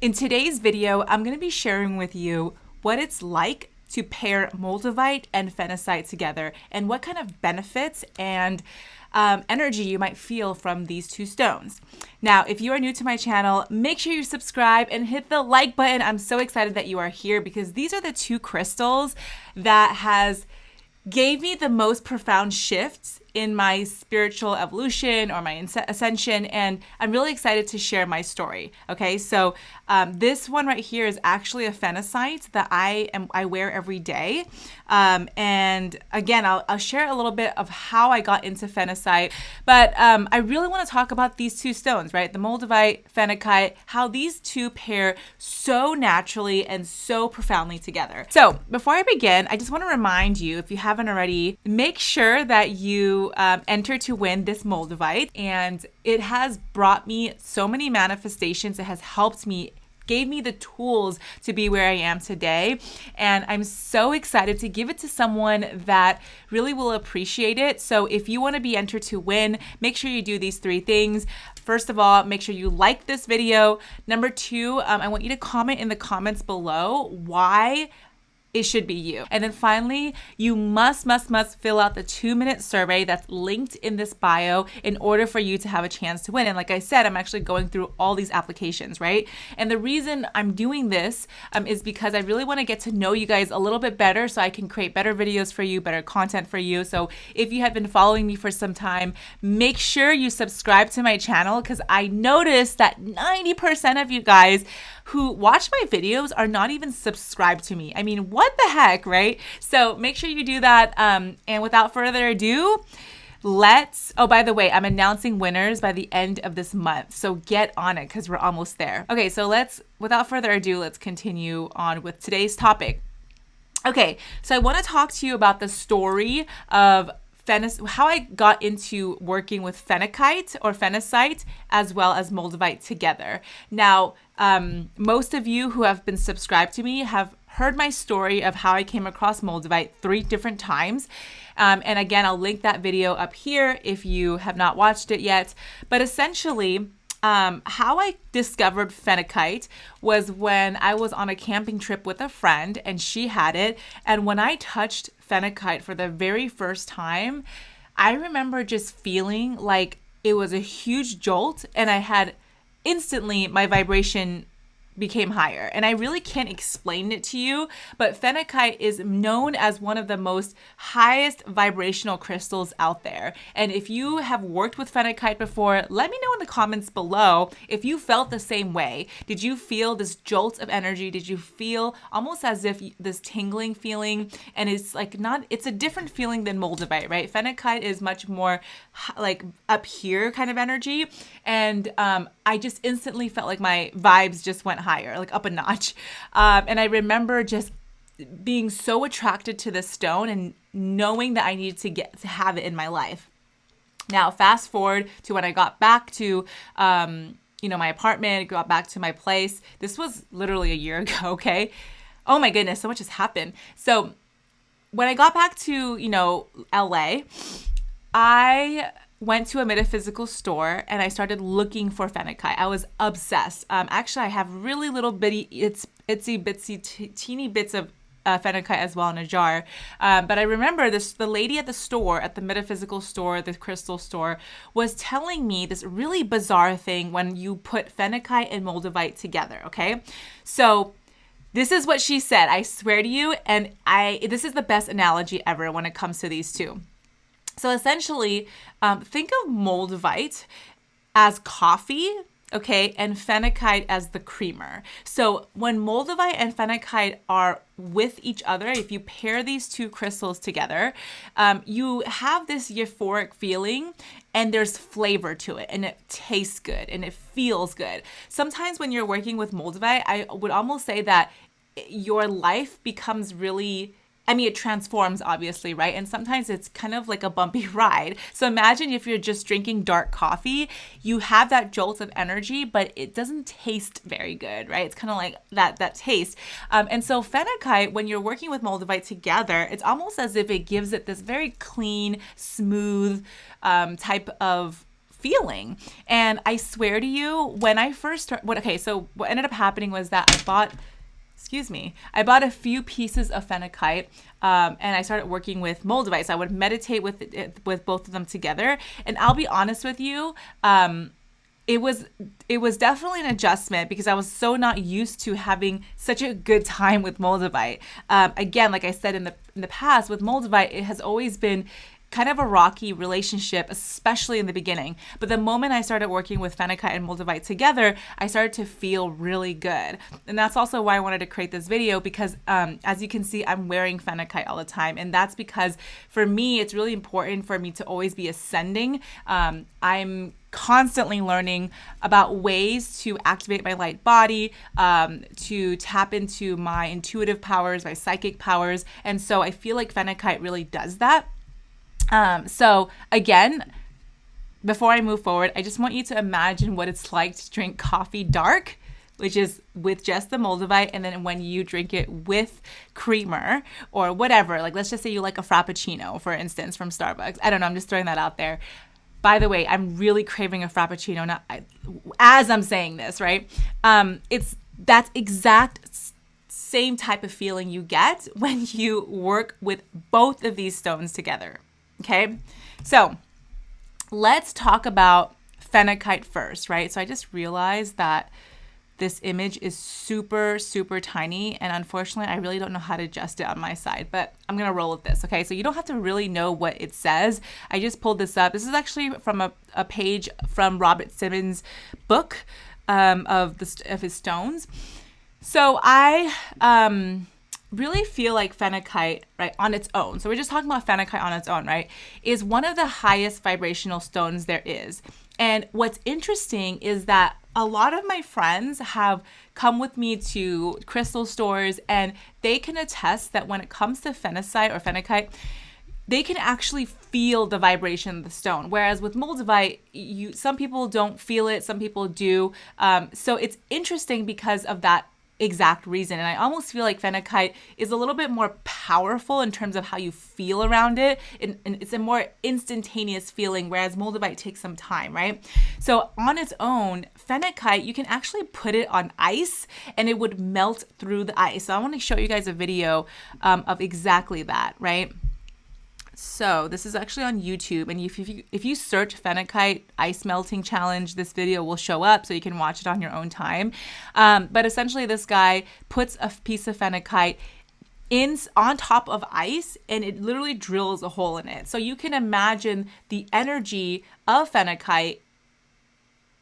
In today's video, I'm going to be sharing with you what it's like to pair Moldavite and Phenakite together and what kind of benefits and energy you might feel from these two stones. Now, if you are new to my channel, make sure you subscribe and hit the like button. I'm so excited that you are here because these are the two crystals that gave me the most profound shifts in my spiritual evolution or my ascension, and I'm really excited to share my story. Okay, so this one right here is actually a phenakite that I wear every day, and again, I'll share a little bit of how I got into phenakite, but I really want to talk about these two stones, right? The Moldavite, Phenakite, how these two pair so naturally and so profoundly together. So before I begin, I just want to remind you, if you haven't already, make sure that you enter to win this Moldavite, and it has brought me so many manifestations. It has helped me, gave me the tools to be where I am today, and I'm so excited to give it to someone that really will appreciate it. So if you want to be entered to win, make sure you do these three things. First of all, make sure you like this video. Number two, I want you to comment in the comments below why it should be you. And then finally, you must fill out the 2-minute survey that's linked in this bio in order for you to have a chance to win. And like I said, I'm actually going through all these applications, right? And the reason I'm doing this is because I really want to get to know you guys a little bit better so I can create better videos for you, better content for you. So if you have been following me for some time, make sure you subscribe to my channel, because I noticed that 90% of you guys who watch my videos are not even subscribed to me. I mean, what the heck, right? So make sure you do that. And without further ado, oh, by the way, I'm announcing winners by the end of this month. So get on it because we're almost there. Okay, so without further ado, let's continue on with today's topic. Okay, so I want to talk to you about the story of how I got into working with Phenakite or Phenakite as well as Moldavite together. Now, most of you who have been subscribed to me have heard my story of how I came across Moldavite 3 different times. And again, I'll link that video up here if you have not watched it yet. But essentially, how I discovered Phenakite was when I was on a camping trip with a friend and she had it. And when I touched Phenakite for the very first time, I remember just feeling like it was a huge jolt, and I had instantly my vibration became higher. And I really can't explain it to you, but Phenakite is known as one of the most highest vibrational crystals out there. And if you have worked with Phenakite before, let me know in the comments below if you felt the same way. Did you feel this jolt of energy? Did you feel almost as if this tingling feeling? And it's like it's a different feeling than Moldavite, right? Phenakite is much more like up here kind of energy. And I just instantly felt like my vibes just went higher, like up a notch. And I remember just being so attracted to this stone and knowing that I needed to have it in my life. Now, fast forward to when I got back to, my apartment, got back to my place. This was literally a year ago, okay? Oh my goodness, so much has happened. So when I got back to, LA, I went to a metaphysical store and I started looking for Phenakite. I was obsessed. Actually, I have really little itsy bitsy teeny bits of Phenakite as well in a jar. But I remember the lady at the store, at the metaphysical store, the crystal store, was telling me this really bizarre thing when you put Phenakite and Moldavite together, okay? So this is what she said. I swear to you, and this is the best analogy ever when it comes to these two. So essentially, think of Moldavite as coffee, okay, and Phenakite as the creamer. So when Moldavite and Phenakite are with each other, if you pair these two crystals together, you have this euphoric feeling, and there's flavor to it, and it tastes good, and it feels good. Sometimes when you're working with Moldavite, I would almost say that your life becomes really, it transforms, obviously, right? And sometimes it's kind of like a bumpy ride. So imagine if you're just drinking dark coffee, you have that jolt of energy, but it doesn't taste very good, right? It's kind of like that taste. And so Phenakite, when you're working with Moldavite together, it's almost as if it gives it this very clean, smooth type of feeling. And I swear to you, when I first started, so what ended up happening was that I bought a few pieces of Phenakite, and I started working with Moldavite. So I would meditate with both of them together. And I'll be honest with you, it was definitely an adjustment because I was so not used to having such a good time with Moldavite. Again, like I said in the past, with Moldavite, it has always been kind of a rocky relationship, especially in the beginning. But the moment I started working with Phenakite and Moldavite together, I started to feel really good. And that's also why I wanted to create this video because as you can see, I'm wearing Phenakite all the time. And that's because for me, it's really important for me to always be ascending. I'm constantly learning about ways to activate my light body, to tap into my intuitive powers, my psychic powers. And so I feel like Phenakite really does that. So again, before I move forward, I just want you to imagine what it's like to drink coffee dark, which is with just the Moldavite, and then when you drink it with creamer or whatever, like let's just say you like a Frappuccino, for instance, from Starbucks. I don't know, I'm just throwing that out there. By the way, I'm really craving a Frappuccino as I'm saying this, right? It's that exact same type of feeling you get when you work with both of these stones together. Okay, so let's talk about Phenakite first, right? So I just realized that this image is super, super tiny, and unfortunately, I really don't know how to adjust it on my side, but I'm gonna roll with this, okay? So you don't have to really know what it says. I just pulled this up. This is actually from a page from Robert Simmons' book of his stones. So I really feel like Phenakite, right, on its own, so we're just talking about Phenakite on its own, right, is one of the highest vibrational stones there is. And what's interesting is that a lot of my friends have come with me to crystal stores, and they can attest that when it comes to Phenakite, they can actually feel the vibration of the stone. Whereas with Moldavite, some people don't feel it, some people do. So it's interesting because of that exact reason. And I almost feel like Phenakite is a little bit more powerful in terms of how you feel around it. And it's a more instantaneous feeling, whereas Moldavite takes some time, right? So on its own, Phenakite, you can actually put it on ice and it would melt through the ice. So I want to show you guys a video of exactly that, right? So this is actually on YouTube, and if you search Phenakite ice melting challenge, this video will show up so you can watch it on your own time. But essentially this guy puts a piece of Phenakite on top of ice, and it literally drills a hole in it. So you can imagine the energy of Phenakite,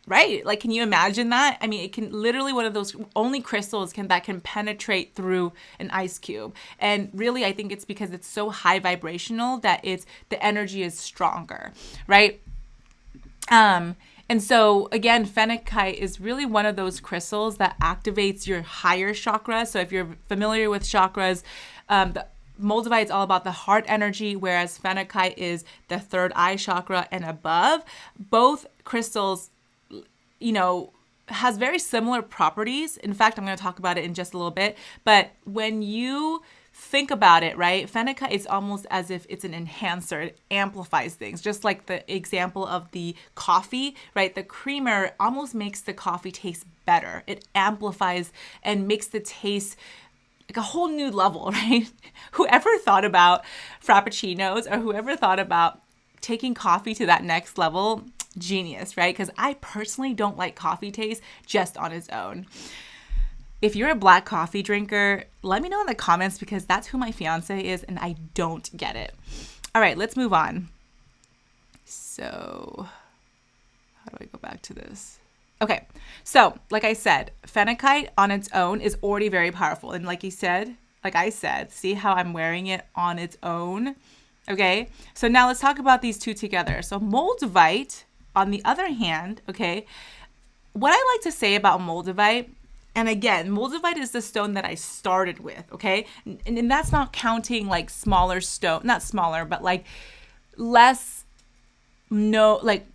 right? Like, can you imagine that? I mean, it can literally one of those only crystals that can penetrate through an ice cube. And really, I think it's because it's so high vibrational that the energy is stronger, right? And so again, Phenakite is really one of those crystals that activates your higher chakra. So if you're familiar with chakras, the Moldavite is all about the heart energy, whereas Phenakite is the third eye chakra and above. Both crystals, has very similar properties. In fact, I'm going to talk about it in just a little bit. But when you think about it, right, Phenakite is almost as if it's an enhancer. It amplifies things, just like the example of the coffee, right? The creamer almost makes the coffee taste better. It amplifies and makes the taste like a whole new level, right? Whoever thought about Frappuccinos, or whoever thought about taking coffee to that next level, genius, right? Because I personally don't like coffee taste just on its own. If you're a black coffee drinker, let me know in the comments, because that's who my fiance is and I don't get it. All right, let's move on. So how do I go back to this? Okay, so like I said, Phenakite on its own is already very powerful. And like I said, see how I'm wearing it on its own? Okay, so now let's talk about these two together. So Moldavite, on the other hand, okay, what I like to say about Moldavite, and again, Moldavite is the stone that I started with, okay? And that's not counting like smaller stone, not smaller, but like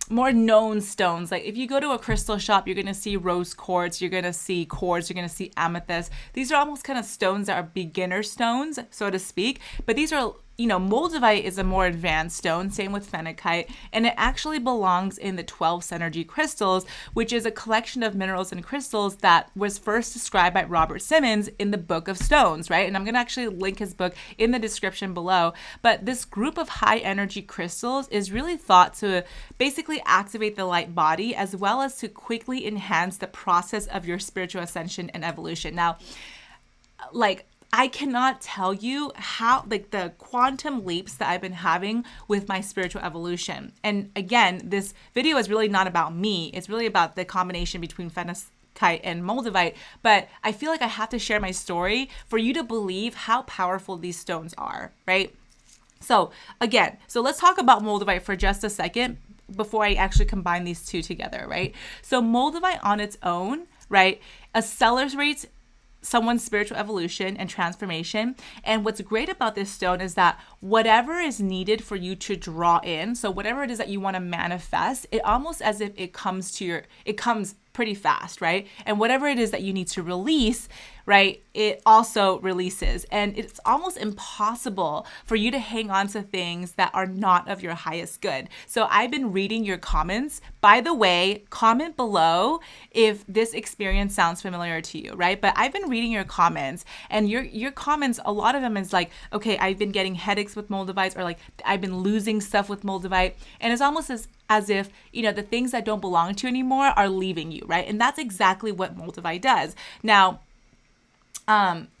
more known stones. Like if you go to a crystal shop, you're going to see rose quartz, you're going to see quartz, you're going to see amethyst. These are almost kind of stones that are beginner stones, so to speak, but these are Moldavite is a more advanced stone, same with Phenakite, and it actually belongs in the 12 synergy crystals, which is a collection of minerals and crystals that was first described by Robert Simmons in the Book of Stones, right? And I'm going to actually link his book in the description below. But this group of high energy crystals is really thought to basically activate the light body, as well as to quickly enhance the process of your spiritual ascension and evolution. Now, I cannot tell you how, the quantum leaps that I've been having with my spiritual evolution. And again, this video is really not about me. It's really about the combination between Phenakite and Moldavite. But I feel like I have to share my story for you to believe how powerful these stones are, right? So let's talk about Moldavite for just a second before I actually combine these two together, right? So Moldavite on its own, right, accelerates someone's spiritual evolution and transformation. And what's great about this stone is that whatever is needed for you to draw in, so whatever it is that you want to manifest, it almost as if it comes pretty fast, right? And whatever it is that you need to release, right, it also releases. And it's almost impossible for you to hang on to things that are not of your highest good. So I've been reading your comments. By the way, comment below if this experience sounds familiar to you, right? But I've been reading your comments, and your comments, a lot of them is like, okay, I've been getting headaches with Moldavites, or like I've been losing stuff with Moldavite. And it's almost as if, the things that don't belong to you anymore are leaving you, right? And that's exactly what Moldavite does. Now,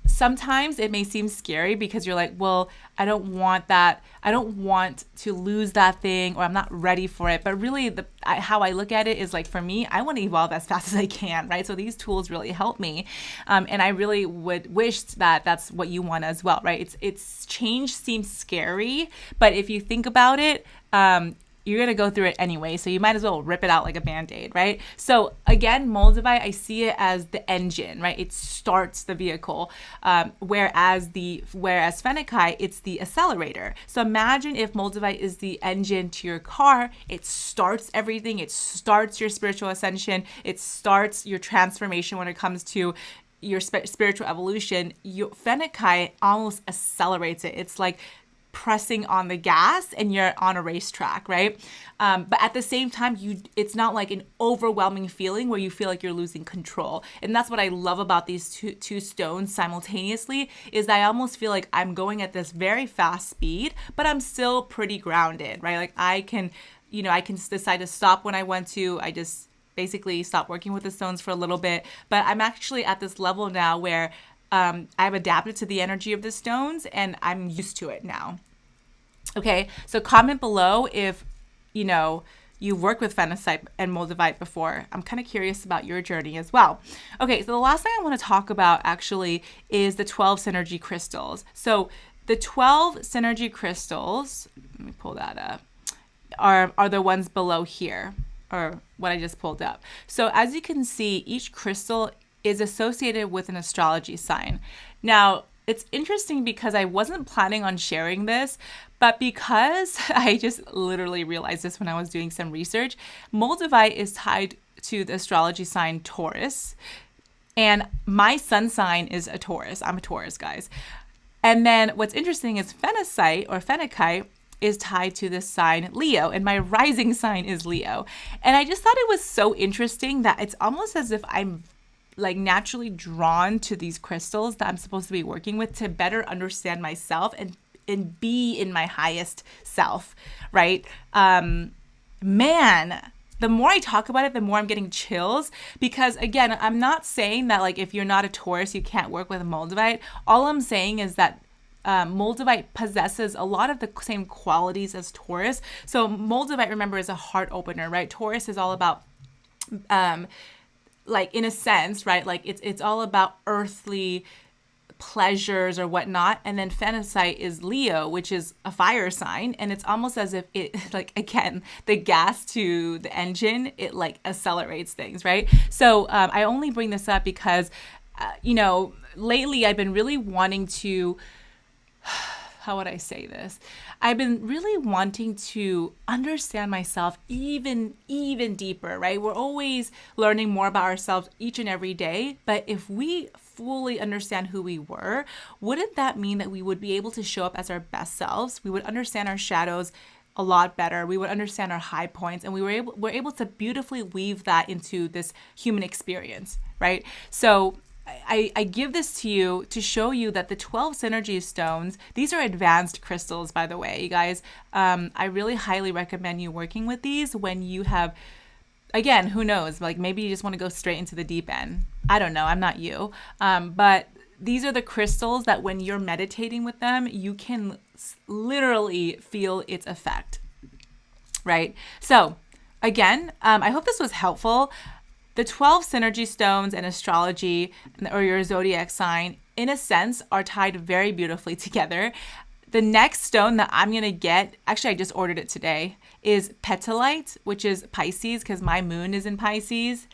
sometimes it may seem scary because you're like, well, I don't want that. I don't want to lose that thing, or I'm not ready for it. But really, how I look at it is like, for me, I want to evolve as fast as I can, right? So these tools really help me. And I really would wish that that's what you want as well, right? It's change seems scary, but if you think about it, you're going to go through it anyway, so you might as well rip it out like a Band-Aid, right? So again, Moldavite, I see it as the engine, right? It starts the vehicle, whereas Phenakite, it's the accelerator. So imagine if Moldavite is the engine to your car, it starts everything. It starts your spiritual ascension. It starts your transformation when it comes to your spiritual evolution. Phenakite almost accelerates it. It's like pressing on the gas and you're on a racetrack, right? But at the same time, it's not like an overwhelming feeling where you feel like you're losing control. And that's what I love about these two stones simultaneously, is that I almost feel like I'm going at this very fast speed, but I'm still pretty grounded, right? Like I can decide to stop when I want to. I just basically stop working with the stones for a little bit. But I'm actually at this level now where I've adapted to the energy of the stones and I'm used to it now. Okay, so comment below if, you've worked with Phenakite and Moldavite before. I'm kind of curious about your journey as well. Okay, so the last thing I want to talk about actually is the 12 synergy crystals. So the 12 synergy crystals, let me pull that up, are the ones below here, or what I just pulled up. So as you can see, each crystal is associated with an astrology sign. Now, it's interesting because I wasn't planning on sharing this, but because I just literally realized this when I was doing some research, Moldavite is tied to the astrology sign Taurus, and my sun sign is a Taurus. I'm a Taurus, guys. And then what's interesting is Phenakite is tied to the sign Leo, and my rising sign is Leo. And I just thought it was so interesting that it's almost as if I'm like naturally drawn to these crystals that I'm supposed to be working with to better understand myself and be in my highest self, right? Man, the more I talk about it, the more I'm getting chills, because again, I'm not saying that like if you're not a Taurus, you can't work with a Moldavite. All I'm saying is that Moldavite possesses a lot of the same qualities as Taurus. So Moldavite, remember, is a heart opener, right? Taurus is all about like in a sense, right? Like it's all about earthly pleasures or whatnot. And then Phenakite is Leo, which is a fire sign. And it's almost as if it, like, again, the gas to the engine, it like accelerates things, right? So I only bring this up because, lately I've been really wanting to, how would I say this? I've been really wanting to understand myself even deeper, right? We're always learning more about ourselves each and every day, but if we fully understand who we were, wouldn't that mean that we would be able to show up as our best selves? We would understand our shadows a lot better. We would understand our high points, and we're able to beautifully weave that into this human experience, right? So I give this to you to show you that the 12 synergy stones, these are advanced crystals, by the way, you guys. I really highly recommend you working with these when you have, again, who knows, like maybe you just want to go straight into the deep end. I don't know, I'm not you. But these are the crystals that when you're meditating with them, you can literally feel its effect, right? So again, I hope this was helpful. The 12 synergy stones and astrology, or your zodiac sign, in a sense, are tied very beautifully together. The next stone that I'm going to get, actually, I just ordered it today, is petalite, which is Pisces, because my moon is in Pisces.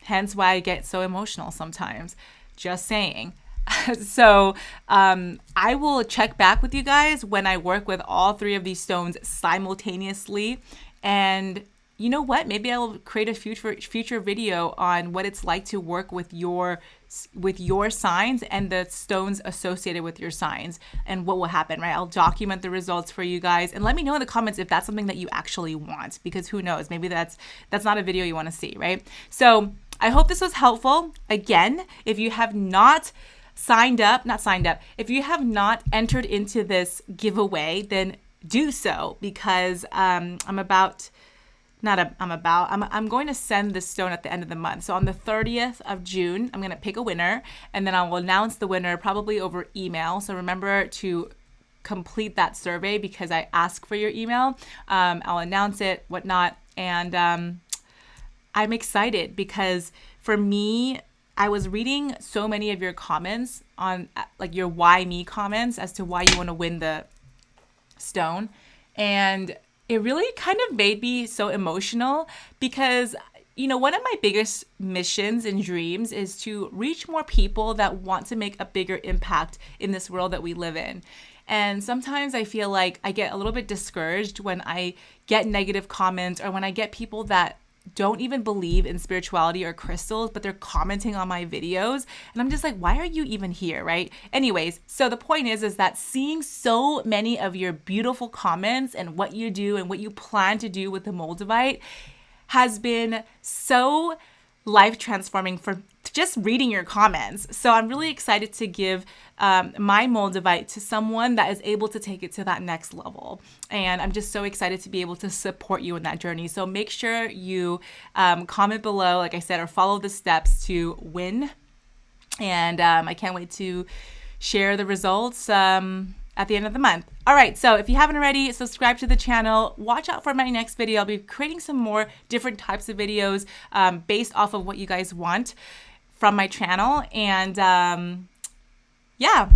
Hence why I get so emotional sometimes. Just saying. So I will check back with you guys when I work with all three of these stones simultaneously. And you know what? Maybe I'll create a future video on what it's like to work with your signs and the stones associated with your signs and what will happen, right? I'll document the results for you guys, and let me know in the comments if that's something that you actually want, because who knows? Maybe that's not a video you want to see, right? So I hope this was helpful. Again, if you have not if you have not entered into this giveaway, then do so, because I'm going to send this stone at the end of the month. So on the 30th of June, I'm going to pick a winner, and then I will announce the winner probably over email. So remember to complete that survey because I ask for your email. I'll announce it, whatnot. And I'm excited because for me, I was reading so many of your comments on like your why me comments as to why you want to win the stone. And it really kind of made me so emotional because, you know, one of my biggest missions and dreams is to reach more people that want to make a bigger impact in this world that we live in. And sometimes I feel like I get a little bit discouraged when I get negative comments or when I get people that don't even believe in spirituality or crystals, but they're commenting on my videos. And I'm just like, why are you even here, right? Anyways, so the point is that seeing so many of your beautiful comments and what you do and what you plan to do with the Moldavite has been so life transforming for just reading your comments. So I'm really excited to give my Moldavite to someone that is able to take it to that next level. And I'm just so excited to be able to support you in that journey. So make sure you comment below, like I said, or follow the steps to win. And I can't wait to share the results at the end of the month. All right, so if you haven't already, subscribe to the channel. Watch out for my next video. I'll be creating some more different types of videos based off of what you guys want from my channel. And yeah,